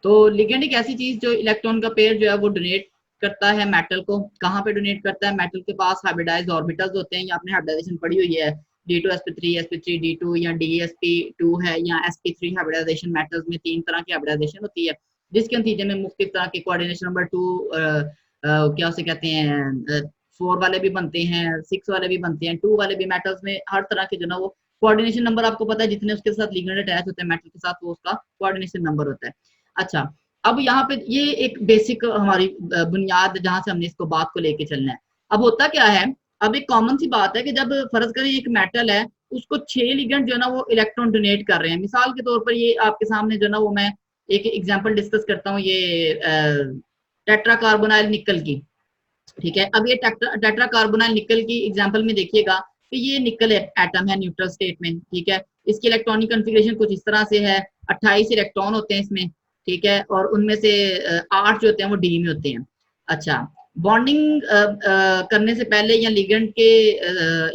तो लिगेंड एक ऐसी चीज जो इलेक्ट्रॉन का पेयर जो है वो डोनेट करता है मेटल को। कहाँ पे डोनेट करता है? मेटल के पास हाइब्रिडाइज्ड ऑर्बिटल्स होते हैं, या आपने हाइब्रिडाइजेशन पढ़ी हुई है, D2sp3 sp3 D2 या DsP2 है, या sp3 हाइब्रिडाइजेशन। मेटल्स में 3 तरह की हाइब्रिडाइजेशन होती है, जिसके नतीजे में मुख्तलिफ तरह के कोऑर्डिनेशन। नंबर 2 क्या उसे कहते हैं, 4 वाले भी बनते हैं, 6 वाले भी बनते हैं, 2 वाले भी। मेटल्स में हर तरह के जो ना वो कोऑर्डिनेशन नंबर आपको पता है, जितने उसके साथ लिगेंड अटैच होते हैं मेटल के साथ, वो उसका कोऑर्डिनेशन नंबर होता है। अच्छा, अब यहाँ पे ये एक बेसिक हमारी बुनियाद जहां से हमने इसको बात को लेके चलना है। अब होता क्या है, अब एक कॉमन सी बात है कि जब फर्ज करें एक मेटल है, उसको 6 लिगेंड जो है ना वो इलेक्ट्रॉन डोनेट कर रहे हैं। मिसाल के तौर पर ये आपके सामने जो ना वो मैं एक एग्जांपल डिस्कस करता हूँ, ये टेट्रा कार्बोनाइल निकल की। ठीक है, अब ये टेट्रा कार्बोनाइल निकल की एग्जांपल में देखिएगा कि ये निकल एटम है न्यूट्रल स्टेट में। ठीक है, इसकी इलेक्ट्रॉनिक कॉन्फ़िगरेशन कुछ इस तरह से है, 28 इलेक्ट्रॉन होते हैं इसमें। ठीक है, और उनमें से 8 जो होते हैं वो डी में होते हैं। अच्छा, बॉन्डिंग करने से पहले या लिगेंड के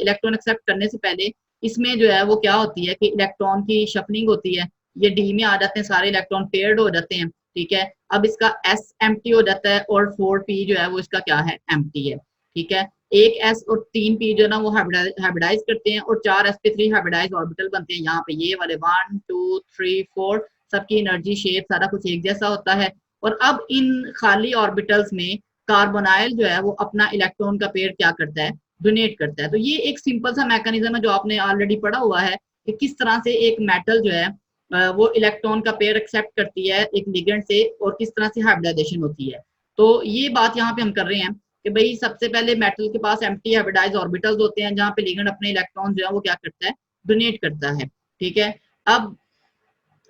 इलेक्ट्रॉन एक्सेप्ट करने से पहले इसमें जो है वो क्या होती है कि इलेक्ट्रॉन की शफलिंग होती है। ये डी में आ जाते हैं, सारे इलेक्ट्रॉन पेयर्ड हो जाते हैं। ठीक है, अब इसका एस एम्प्टी हो जाता है और 4p जो है वो इसका क्या है, एम्प्टी है। ठीक है, एक एस और 3p जो है ना वो हाइब्रिडाइज करते हैं, और 4sp3 हाइब्रिडाइज ऑर्बिटल बनते हैं। यहाँ पे ये वाले 1 2 3 4 सबकी एनर्जी शेप सारा कुछ एक जैसा होता है। और अब इन खाली ऑर्बिटल्स में कार्बोनाइल जो है वो अपना इलेक्ट्रॉन का पेयर क्या करता है, डोनेट करता है। तो ये एक सिंपल सा मैकेनिज्म है जो आपने ऑलरेडी पढ़ा हुआ है कि किस तरह से एक मेटल जो है वो इलेक्ट्रॉन का पेयर एक्सेप्ट करती है एक लिगेंड से, और किस तरह से हाइब्रिडाइजेशन होती है। तो ये बात यहाँ पे हम कर रहे हैं कि भाई सबसे पहले मेटल के पास एम्प्टी हाइब्रिडाइज ऑर्बिटल्स होते हैं, जहाँ पे लिगेंड अपने इलेक्ट्रॉन जो है वो क्या करता है, डोनेट करता है। ठीक है, अब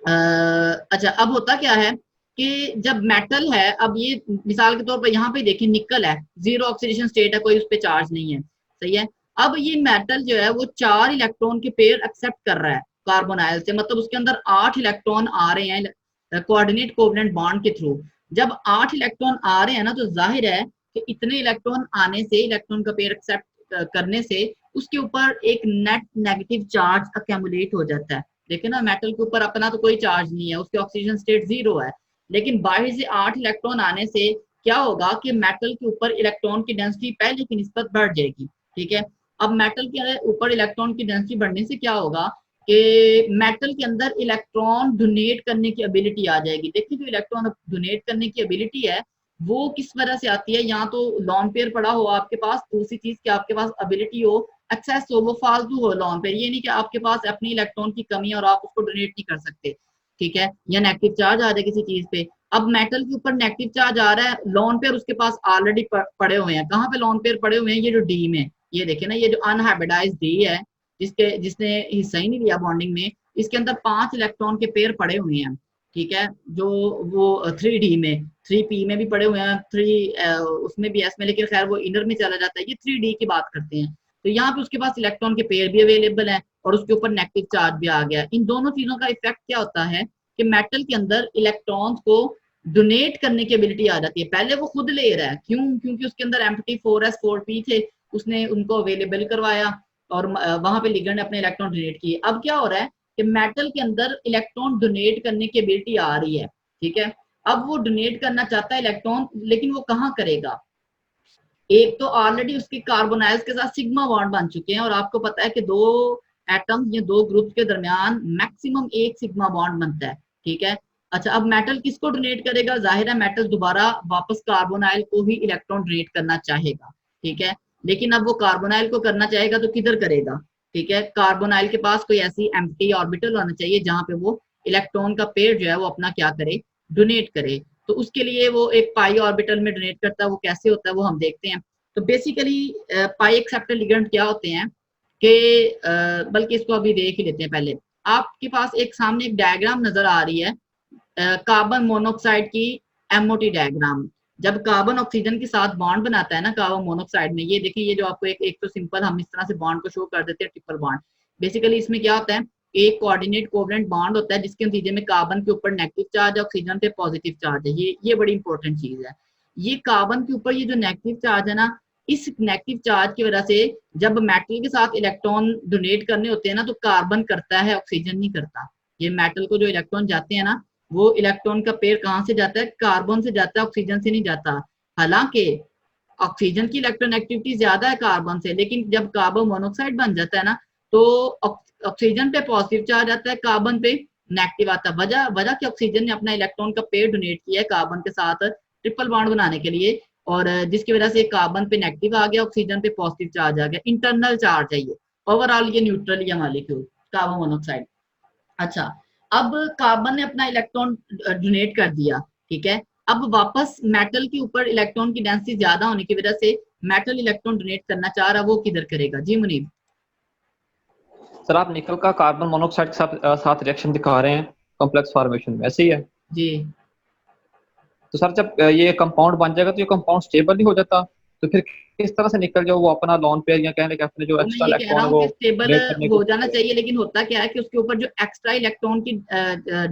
अच्छा, अब होता क्या है कि जब मेटल है, अब ये मिसाल के तौर पर यहाँ पे देखिए निकल है, जीरो ऑक्सीडेशन स्टेट है, कोई उस पर चार्ज नहीं है। सही है, अब ये मेटल जो है वो 4 इलेक्ट्रॉन के पेयर एक्सेप्ट कर रहा है कार्बोनाइल से, मतलब उसके अंदर 8 इलेक्ट्रॉन आ रहे हैं कोऑर्डिनेट कोवलेंट बॉन्ड के थ्रू। जब 8 इलेक्ट्रॉन आ रहे हैं ना, तो जाहिर है कि इतने इलेक्ट्रॉन आने से, इलेक्ट्रॉन का पेयर एक्सेप्ट करने से उसके ऊपर एक नेट नेगेटिव चार्ज अकेमुलेट हो जाता है। देखिए ना, मेटल के ऊपर अपना तो कोई चार्ज नहीं है, उसकी ऑक्सीजन स्टेट 0 है, लेकिन बाहर से 8 इलेक्ट्रॉन आने से क्या होगा कि मेटल के ऊपर इलेक्ट्रॉन की डेंसिटी पहले की निस्बत बढ़ जाएगी। ठीक है, अब मेटल के ऊपर इलेक्ट्रॉन की डेंसिटी बढ़ने से क्या होगा कि मेटल के अंदर इलेक्ट्रॉन डोनेट करने की एबिलिटी आ जाएगी। देखिए, जो इलेक्ट्रॉन डोनेट करने की एबिलिटी है वो किस वजह से आती है, यहाँ तो लॉन पेयर पड़ा हो आपके पास, दूसरी चीज कि आपके पास एबिलिटी हो, एक्सेस हो, वो फालतू हो लॉन पेयर। ये नहीं कि आपके पास अपनी इलेक्ट्रॉन की कमी है और आप उसको डोनेट नहीं कर सकते। ठीक है, या नेगेटिव चार्ज आ जाए किसी चीज पे। अब मेटल के ऊपर नेगेटिव चार्ज आ रहा है, लॉन पेयर उसके पास ऑलरेडी पड़े हुए हैं। कहाँ पे लॉन पेयर पड़े हुए हैं? ये जो डी में, ये देखिए ना, ये जो अनहाइब्रिडाइज्ड डी है, जिसने हिस्सा ही नहीं लिया बॉन्डिंग में, इसके अंदर 5 इलेक्ट्रॉन के पेयर पड़े हुए हैं। ठीक है, जो वो 3D में, 3p में भी पड़े हुए हैं, 3 उसमें भी एस में, लेकिन खैर वो इनर में चला जाता है। ये 3D की बात करते हैं। तो यहाँ पे उसके पास इलेक्ट्रॉन के पेयर भी अवेलेबल है और उसके ऊपर नेगेटिव चार्ज भी आ गया। इन दोनों चीजों का इफेक्ट क्या होता है कि मेटल के अंदर इलेक्ट्रॉन्स को डोनेट करने की एबिलिटी आ जाती है। पहले वो खुद ले रहा है, क्यों? क्योंकि उसके अंदर एम्प्टी 4s4p थे, उसने उनको अवेलेबल करवाया और वहां पे लिगेंड ने अपने इलेक्ट्रॉन डोनेट किए। अब क्या हो रहा है कि मेटल के अंदर इलेक्ट्रॉन डोनेट करने की एबिलिटी आ रही है। ठीक है, अब वो डोनेट करना चाहता है इलेक्ट्रॉन, लेकिन वो कहाँ करेगा? एक तो ऑलरेडी उसके कार्बोनाइल्स के साथ सिग्मा बॉन्ड बन चुके हैं, और आपको पता है कि दो एटम्स या दो ग्रुप्स के दरमियान मैक्सिमम एक सिग्मा बॉन्ड बनता है। ठीक है, अच्छा, अब मेटल किसको डोनेट करेगा? जाहिर है मेटल दोबारा वापस कार्बोनाइल को ही इलेक्ट्रॉन डोनेट करना चाहेगा। ठीक है, लेकिन अब वो कार्बोनाइल को करना चाहेगा तो किधर करेगा? ठीक है, कार्बोनाइल के पास कोई ऐसी एम्प्टी ऑर्बिटल होना चाहिए जहां पे वो इलेक्ट्रॉन का पेयर जो है वो अपना क्या करे, डोनेट करे। तो उसके लिए वो एक पाई ऑर्बिटल में डोनेट करता है। वो कैसे होता है वो हम देखते हैं। तो बेसिकली पाई एक्सेप्टर लिगेंड क्या होते हैं कि बल्कि इसको अभी देख ही लेते हैं पहले। आपके पास एक सामने एक डायग्राम नजर आ रही है, कार्बन मोनोऑक्साइड की एमओटी डायग्राम। जब कार्बन ऑक्सीजन के साथ बॉन्ड बनाता है ना कार्बन मोनोऑक्साइड में, ये देखिए, ये जो आपको एक तो सिंपल हम इस तरह से बॉन्ड को शो कर देते हैं, ट्रिपल बॉन्ड। बेसिकली इसमें क्या होता है, एक कोऑर्डिनेट कोवलेंट बॉन्ड होता है जिसके नतीजे में कार्बन के ऊपर नेगेटिव चार्ज है, ऑक्सीजन पे पॉजिटिव चार्ज है। ये बड़ी इंपॉर्टेंट चीज है। ये कार्बन के ऊपर ये जो नेगेटिव चार्ज है ना, इस नेगेटिव चार्ज की वजह से जब मेटल के साथ इलेक्ट्रॉन डोनेट करने होते हैं ना, तो कार्बन करता है, ऑक्सीजन नहीं करता। ये मेटल को जो इलेक्ट्रॉन जाते हैं ना, वो इलेक्ट्रॉन का पेयर कहाँ से जाता है, कार्बन से जाता है, ऑक्सीजन से नहीं जाता। हालांकि ऑक्सीजन की इलेक्ट्रॉन एक्टिविटी ज्यादा है कार्बन से, लेकिन जब कार्बन मोनोऑक्साइड बन जाता है ना, तो ऑक्सीजन पे पॉजिटिव चार्ज आता है, कार्बन पे नेगेटिव आता है। वजह वजह कि ऑक्सीजन ने अपना इलेक्ट्रॉन का पेयर डोनेट किया है कार्बन के साथ ट्रिपल बॉन्ड बनाने के लिए, और जिसकी वजह से कार्बन पे नेगेटिव आ गया, ऑक्सीजन पे पॉजिटिव चार्ज आ गया, इंटरनल चार्ज है ये। ओवरऑल ये न्यूट्रल या मॉलिक्यूल कार्बन मोनोऑक्साइड। अच्छा, अब कार्बन ने अपना इलेक्ट्रॉन डोनेट कर दिया, ठीक है। अब वापस मेटल के ऊपर इलेक्ट्रॉन की डेंसिटी ज्यादा होने की वजह से मेटल इलेक्ट्रॉन डोनेट करना चाह रहा, वो किधर करेगा? जी मुनीब। सर आप निकल का कार्बन मोनोऑक्साइड के साथ रिएक्शन दिखा रहे हैं कॉम्प्लेक्स फॉर्मेशन में, ऐसे ही है? जी तो सर जब ये कंपाउंड बन जाएगा तो ये कंपाउंड स्टेबल नहीं हो जाता, तो फिर किस तरह से निकल जो वो अपना लॉन पेयर या कहने के अपने जो तो मैं एक्स्ट्रा ये कह रहा इलेक्ट्रॉन है हूँ वो कि स्टेबल डोनेट करने की हो कोशिश जाना करेगा? चाहिए, लेकिन होता क्या है कि उसके ऊपर जो एक्स्ट्रा इलेक्ट्रॉन की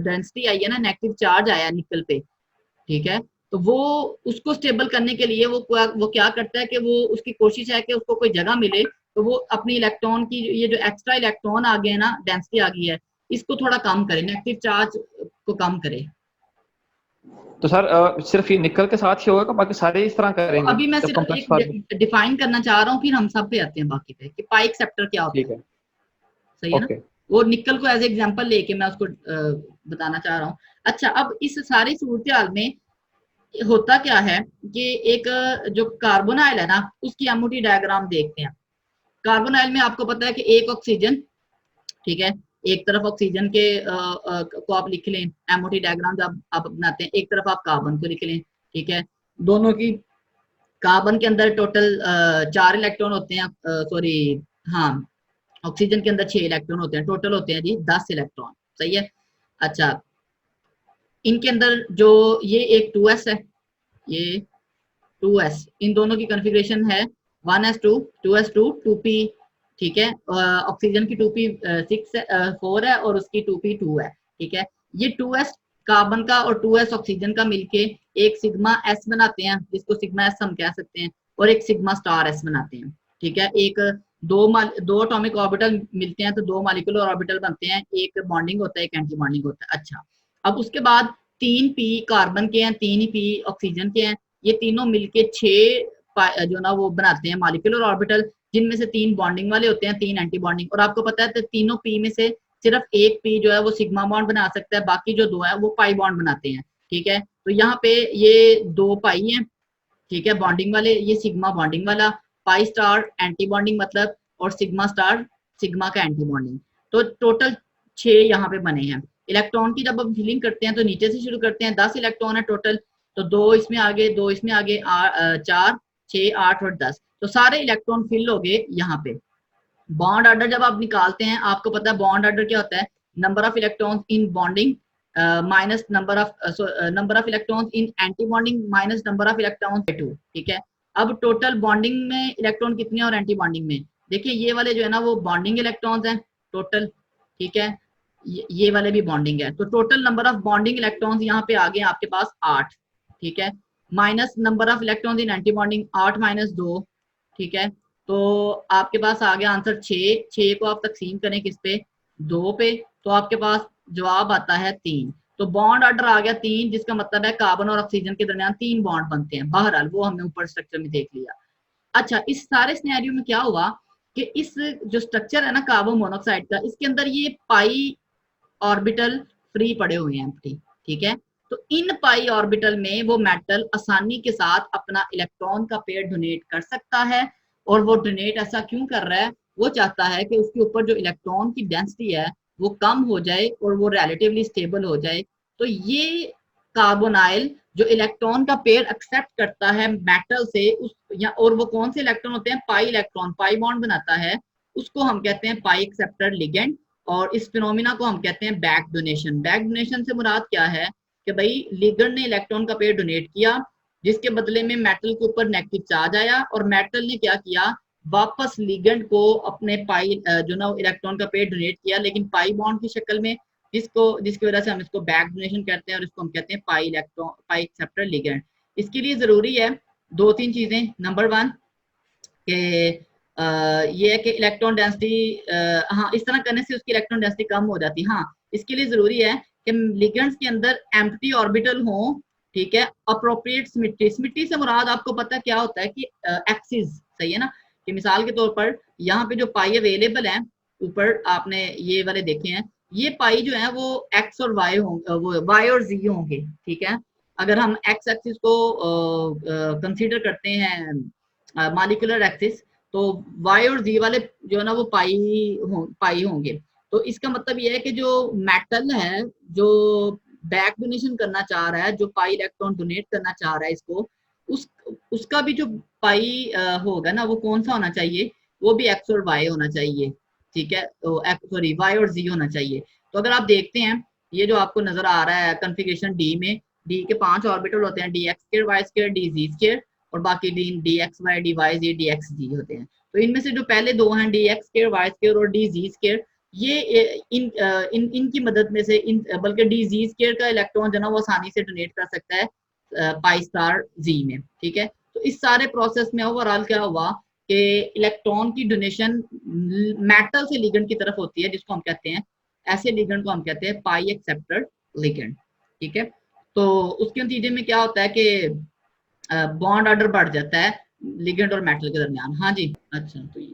डेंसिटी आई है ना, नेगेटिव चार्ज आया निकल पे, ठीक है। तो वो उसको स्टेबल करने के लिए वो क्या करता है कि वो उसकी कोशिश है कि उसको कोई जगह मिले, तो वो अपनी इलेक्ट्रॉन की ये जो एक्स्ट्रा इलेक्ट्रॉन आ गए ना, डेंसिटी आ गई है, इसको थोड़ा कम करे, नेगेटिव चार्ज को कम करे। तो सर सिर्फ ये निकल के साथ ही होगा, बाकी सारे इस तरह तो करेंगे अभी मैं जब सिर्फ कॉम्प्लेक्स फॉर्मेशन? एक डिफाइन करना चाह रहा हूँ, फिर हम सब पे आते हैं बाकी पे कि पाई एक्सेप्टर क्या होता ठीक है। है। सही है ना? ओके। वो निकल को एज एग्जांपल लेके मैं उसको बताना चाह रहा हूँ। अच्छा, अब इस सारी सूरत हाल में होता क्या है कि एक जो कार्बोनाइल है ना, उसकी एमओटी डायग्राम देखते हैं। कार्बोनाइल में आपको पता है कि एक ऑक्सीजन, ठीक है, एक तरफ ऑक्सीजन के को आप लिख लें, एमओटी डायग्राम जब आप बनाते हैं, एक तरफ आप कार्बन को लिख लें, ठीक है। दोनों की, कार्बन के अंदर टोटल 4 इलेक्ट्रॉन होते हैं, सॉरी, हाँ, ऑक्सीजन के अंदर 6 इलेक्ट्रॉन होते हैं, टोटल होते हैं जी 10 इलेक्ट्रॉन। सही है। अच्छा, इनके अंदर जो ये एक 2s है, ये 2s, इन दोनों की कॉन्फ़िगरेशन है 1s2, 2s2, 2p, ठीक है। ऑक्सीजन की 2p 6 4 है, और उसकी 2p 2 है, ठीक है। ये 2s कार्बन का और 2s ऑक्सीजन का मिलके एक सिग्मा s बनाते हैं, जिसको सिग्मा s हम कह सकते हैं, और एक सिग्मा स्टार s बनाते हैं, ठीक है। एक दो एटॉमिक ऑर्बिटल मिलते हैं तो दो मॉलिक्यूलर ऑर्बिटल बनते हैं, एक बॉन्डिंग होता है, एक एंटी बॉन्डिंग होता है। अच्छा, अब उसके बाद 3p कार्बन के हैं, 3p ऑक्सीजन के हैं, ये तीनों मिलके 6 जो ना वो बनाते हैं मॉलिक्यूलर ऑर्बिटल, जिनमें से 3 बॉन्डिंग वाले होते हैं, 3 एंटी बॉन्डिंग। और आपको पता है तो तीनों पी में से सिर्फ एक पी जो है वो सिग्मा बॉन्ड बना सकता है, बाकी जो 2 है वो पाई बॉन्ड बनाते हैं, ठीक है। तो यहाँ पे ये 2 पाई हैं, ठीक है, बॉन्डिंग वाले, ये सिग्मा बॉन्डिंग वाला, पाई स्टार एंटी बॉन्डिंग मतलब, और सिग्मा स्टार सिग्मा का एंटी बॉन्डिंग। तो टोटल 6 यहाँ पे बने हैं। इलेक्ट्रॉन की जब हम फिलिंग करते हैं तो नीचे से शुरू करते हैं, 10 इलेक्ट्रॉन है टोटल, तो 2 इसमें आगे, 2 इसमें आगे, 4, 6, 8 और 10, तो सारे इलेक्ट्रॉन फिल हो गए यहाँ पे। बॉन्ड ऑर्डर जब आप निकालते हैं, आपको पता है बॉन्ड ऑर्डर क्या होता है, number of electrons in bonding minus number of electrons in anti bonding minus number of electrons bye 2, ठीक है। अब टोटल बॉन्डिंग में इलेक्ट्रॉन कितने और एंटी बॉन्डिंग में, देखिए ये वाले जो है ना वो बॉन्डिंग इलेक्ट्रॉन्स हैं टोटल, ठीक है। ये वाले भी बॉन्डिंग है, तो total number of bonding electrons यहाँ पे आ गए आपके पास 8, ठीक है, minus number of electrons in anti bonding 8 minus 2, ठीक है। तो आपके पास आ गया आंसर 6, 6 को आप तकसीम करें किस पे, 2 पे, तो आपके पास जवाब आता है 3। तो बॉन्ड ऑर्डर आ गया 3, जिसका मतलब है कार्बन और ऑक्सीजन के दरमियान 3 बॉन्ड बनते हैं। बहरहाल वो हमने ऊपर स्ट्रक्चर में देख लिया। अच्छा, इस सारे सिनेरियो में क्या हुआ कि इस जो स्ट्रक्चर है ना कार्बन मोनोऑक्साइड का, इसके अंदर ये पाई ऑर्बिटल फ्री पड़े हुए हैं, ठीक है। तो इन पाई ऑर्बिटल में वो मेटल आसानी के साथ अपना इलेक्ट्रॉन का पेयर डोनेट कर सकता है। और वो डोनेट ऐसा क्यों कर रहा है, वो चाहता है कि उसके ऊपर जो इलेक्ट्रॉन की डेंसिटी है वो कम हो जाए और वो रिलेटिवली स्टेबल हो जाए। तो ये कार्बोनाइल जो इलेक्ट्रॉन का पेयर एक्सेप्ट करता है मेटल से, उस या और वो कौन से इलेक्ट्रॉन होते हैं, पाई इलेक्ट्रॉन, पाई बॉन्ड बनाता है, उसको हम कहते हैं पाई एक्सेप्टर लिगेंड। और इस फिनोमिना को हम कहते हैं बैक डोनेशन। बैक डोनेशन से मुराद क्या है कि भाई लिगेंड ने इलेक्ट्रॉन का पेयर डोनेट किया, जिसके बदले में मेटल के ऊपर नेगेटिव चार्ज आया, और मेटल ने क्या किया, वापस लिगेंड को अपने पाई जो ना इलेक्ट्रॉन का पेयर डोनेट किया, लेकिन पाई बॉन्ड की शक्ल में, जिसकी वजह से हम इसको बैक डोनेशन कहते हैं, और इसको हम कहते हैं पाई इलेक्ट्रॉन, पाई एक्सेप्टर लिगेंड। इसके लिए जरूरी है 2-3 चीजें। नंबर 1 कि ये है कि इलेक्ट्रॉन डेंसिटी, हाँ, इस तरह करने से उसकी इलेक्ट्रॉन डेंसिटी कम हो जाती है। हाँ, इसके लिए जरूरी है कि लिगेंड्स के अंदर एम्प्टी ऑर्बिटल हो, ठीक है, अप्रोप्रिएट सिमेट्री। सिमेट्री से मुराद आपको पता क्या होता है कि एक्सिस, सही है ना, कि मिसाल के तौर पर यहाँ पे जो पाई अवेलेबल है, ऊपर आपने ये वाले देखे हैं, ये पाई जो है वो एक्स और वाई होंगे, वो वाई और जी होंगे, ठीक है। अगर हम एक्स एक्सिस को कंसीडर करते हैं मॉलिक्यूलर एक्सिस, तो वाई और जी वाले जो है ना वो पाई होंगे। तो इसका मतलब ये है कि जो मेटल है जो बैक डोनेशन करना चाह रहा है, जो पाई इलेक्ट्रॉन डोनेट करना चाह रहा है इसको, उस उसका भी जो पाई होगा ना वो कौन सा होना चाहिए, वो भी एक्स और वाई होना चाहिए, ठीक है, तो एक्स सॉरी वाई और जी होना चाहिए। तो अगर आप देखते हैं ये जो आपको नजर आ रहा है कॉन्फ़िगरेशन डी में, डी के 5 ऑर्बिटल होते हैं, D X square Y square D Z square, और बाकी D X Y D Y Z D X Z होते हैं। तो इनमें से जो पहले दो हैं D X square Y square और डी जी स्क्वायर, ये इनकी मदद में से बल्कि डी जी स्क्वायर का इलेक्ट्रॉन जो ना वो आसानी से डोनेट कर सकता है पाई स्टार जी में, ठीक है। तो इस सारे प्रोसेस में ओवरऑल क्या हुआ कि इलेक्ट्रॉन की डोनेशन मेटल से लिगेंड की तरफ होती है, जिसको हम कहते हैं, ऐसे लिगेंड को हम कहते हैं पाई एक्सेप्टर लिगेंड, ठीक है। तो उसके नतीजे में क्या होता है कि बॉन्ड ऑर्डर बढ़ जाता है लिगेंड और मेटल के दरमियान। हाँ जी, अच्छा, तो ये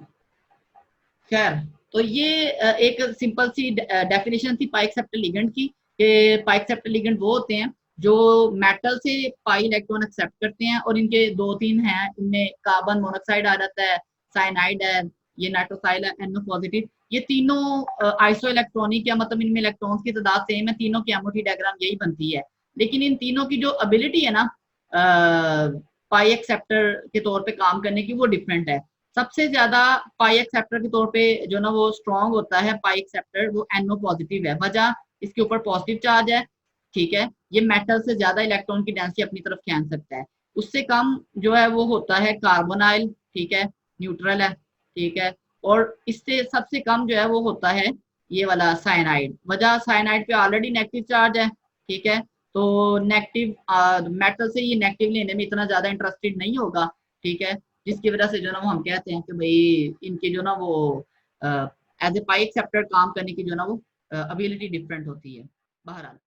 खैर, तो ये एक सिंपल सी डेफिनेशन थी पाई एक्सेप्टर लिगेंड की, कि पाई एक्सेप्टर लिगेंड वो होते हैं जो मेटल से पाई इलेक्ट्रॉन एक्सेप्ट करते हैं, और इनके दो तीन हैं, इनमें कार्बन मोनोऑक्साइड आ जाता है, साइनाइड है, ये नाइट्रोसाइल है, NO पॉजिटिव, ये तीनों आइसो इलेक्ट्रॉनिक, या मतलब इनमें इलेक्ट्रॉन्स की तादाद सेम है, तीनों की एमओटी डायग्राम यही बनती है। लेकिन इन तीनों की जो एबिलिटी है ना पाई एक्सेप्टर के तौर पे काम करने की, वो डिफरेंट है। सबसे ज्यादा पाई एक्सेप्टर के तौर पे जो ना वो स्ट्रॉन्ग होता है पाई एक्सेप्टर, वो NO पॉजिटिव है। वजह, इसके ऊपर पॉजिटिव चार्ज है, ठीक है, ये मेटल से ज्यादा इलेक्ट्रॉन की डेंसिटी अपनी तरफ खींच सकता है। उससे कम जो है वो होता है कार्बोनाइल, ठीक है, न्यूट्रल है, ठीक है, और इससे सबसे कम जो है वो होता है ये वाला साइनाइड। वजह, साइनाइड पे ऑलरेडी नेगेटिव चार्ज है, ठीक है, तो नेगेटिव मेटल से ये नेगेटिव लेने में इतना ज्यादा इंटरेस्टेड नहीं होगा, ठीक है, जिसकी वजह से जो ना वो हम कहते हैं कि भाई इनकी जो ना वो एज ए पाई एक्सेप्टर काम करने की जो ना वो एबिलिटी डिफरेंट होती है। बहरहाल